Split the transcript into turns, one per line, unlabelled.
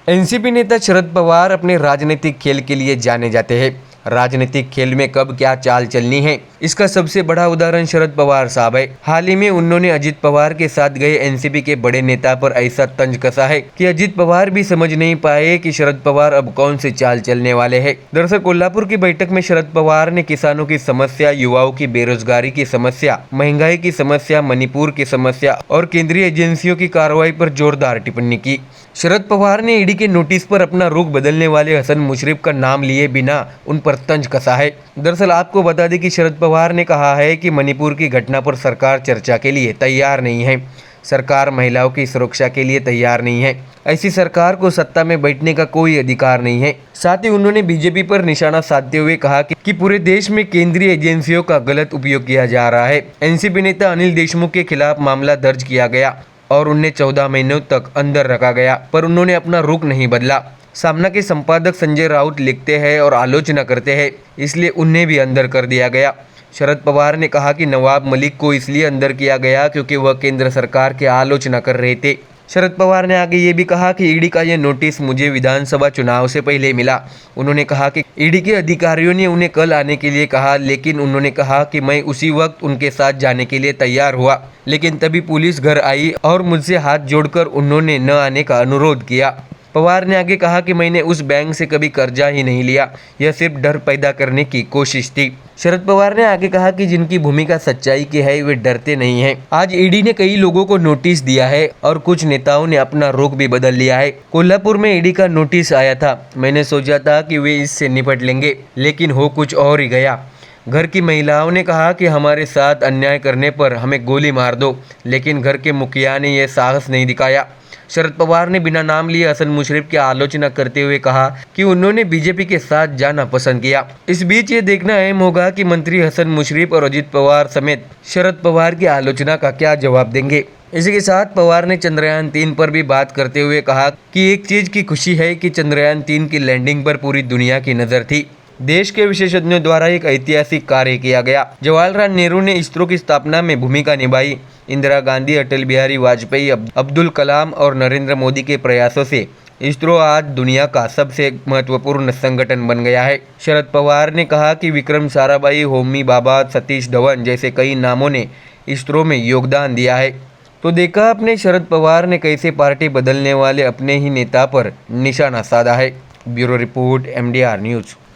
NCP नेता शरद पवार अपने राजनीतिक खेल के लिए जाने जाते हैं। राजनीतिक खेल में कब क्या चाल चलनी है, इसका सबसे बड़ा उदाहरण शरद पवार साहब है। हाल ही में उन्होंने अजित पवार के साथ गए एनसीपी के बड़े नेता पर ऐसा तंज कसा है कि अजित पवार भी समझ नहीं पाए कि शरद पवार अब कौन सी चाल चलने वाले हैं। दरअसल कोल्हापुर की बैठक में शरद पवार ने किसानों की समस्या, युवाओं की बेरोजगारी की समस्या, महंगाई की समस्या, मणिपुर की समस्या और केंद्रीय एजेंसियों की कार्रवाई पर जोरदार टिप्पणी की। शरद पवार ने ईडी के नोटिस पर अपना रुख बदलने वाले हसन मुशर्रफ का नाम लिए बिना उन पर तंज कसा है। दरअसल आपको बता दें कि शरद पवार ने कहा है कि मणिपुर की घटना पर सरकार चर्चा के लिए तैयार नहीं है। सरकार महिलाओं की सुरक्षा के लिए तैयार नहीं है। ऐसी सरकार को सत्ता में बैठने का कोई अधिकार नहीं है। साथ ही उन्होंने बीजेपी पर निशाना साधते हुए कहा कि पूरे देश में केंद्रीय एजेंसियों का गलत उपयोग किया जा रहा है। एनसीपी नेता अनिल देशमुख के खिलाफ मामला दर्ज किया गया और उन्हें 14 महीनों तक अंदर रखा गया, पर उन्होंने अपना रुख नहीं बदला। सामना के संपादक संजय राउत लिखते हैं और आलोचना करते हैं, इसलिए उन्हें भी अंदर कर दिया गया। शरद पवार ने कहा कि नवाब मलिक को इसलिए अंदर किया गया क्योंकि वह केंद्र सरकार की आलोचना कर रहे थे। शरद पवार ने आगे ये भी कहा कि ईडी का यह नोटिस मुझे विधानसभा चुनाव से पहले मिला। उन्होंने कहा कि ईडी के अधिकारियों ने उन्हें कल आने के लिए कहा, लेकिन उन्होंने कहा कि मैं उसी वक्त उनके साथ जाने के लिए तैयार हुआ, लेकिन तभी पुलिस घर आई और मुझसे हाथ जोड़कर उन्होंने न आने का अनुरोध किया। पवार ने आगे कहा कि मैंने उस बैंक से कभी कर्जा ही नहीं लिया, यह सिर्फ डर पैदा करने की कोशिश थी। शरद पवार ने आगे कहा कि जिनकी भूमिका सच्चाई की है वे डरते नहीं हैं। आज ईडी ने कई लोगों को नोटिस दिया है और कुछ नेताओं ने अपना रुख भी बदल लिया है। कोल्हापुर में ईडी का नोटिस आया था, मैंने सोचा था कि वे इससे निपट लेंगे, लेकिन हो कुछ और ही गया। घर की महिलाओं ने कहा कि हमारे साथ अन्याय करने पर हमें गोली मार दो, लेकिन घर के मुखिया ने यह साहस नहीं दिखाया। शरद पवार ने बिना नाम लिए हसन मुशर्रफ की आलोचना करते हुए कहा कि उन्होंने बीजेपी के साथ जाना पसंद किया। इस बीच ये देखना अहम होगा कि मंत्री हसन मुशर्रफ और अजित पवार समेत शरद पवार की आलोचना का क्या जवाब देंगे। इसी के साथ पवार ने चंद्रयान 3 पर भी बात करते हुए कहा कि एक चीज की खुशी है कि चंद्रयान 3 की लैंडिंग पर पूरी दुनिया की नजर थी। देश के विशेषज्ञों द्वारा एक ऐतिहासिक कार्य किया गया। जवाहरलाल नेहरू ने इसरो की स्थापना में भूमिका निभाई। इंदिरा गांधी, अटल बिहारी वाजपेयी, अब्दुल कलाम और नरेंद्र मोदी के प्रयासों से इसरो आज दुनिया का सबसे महत्वपूर्ण संगठन बन गया है। शरद पवार ने कहा कि विक्रम साराभाई, होमी भाभा, सतीश धवन जैसे कई नामों ने इसरो में योगदान दिया है। तो देखा आपने शरद पवार ने कैसे पार्टी बदलने वाले अपने ही नेता पर निशाना साधा है। Bureau report, MDR news.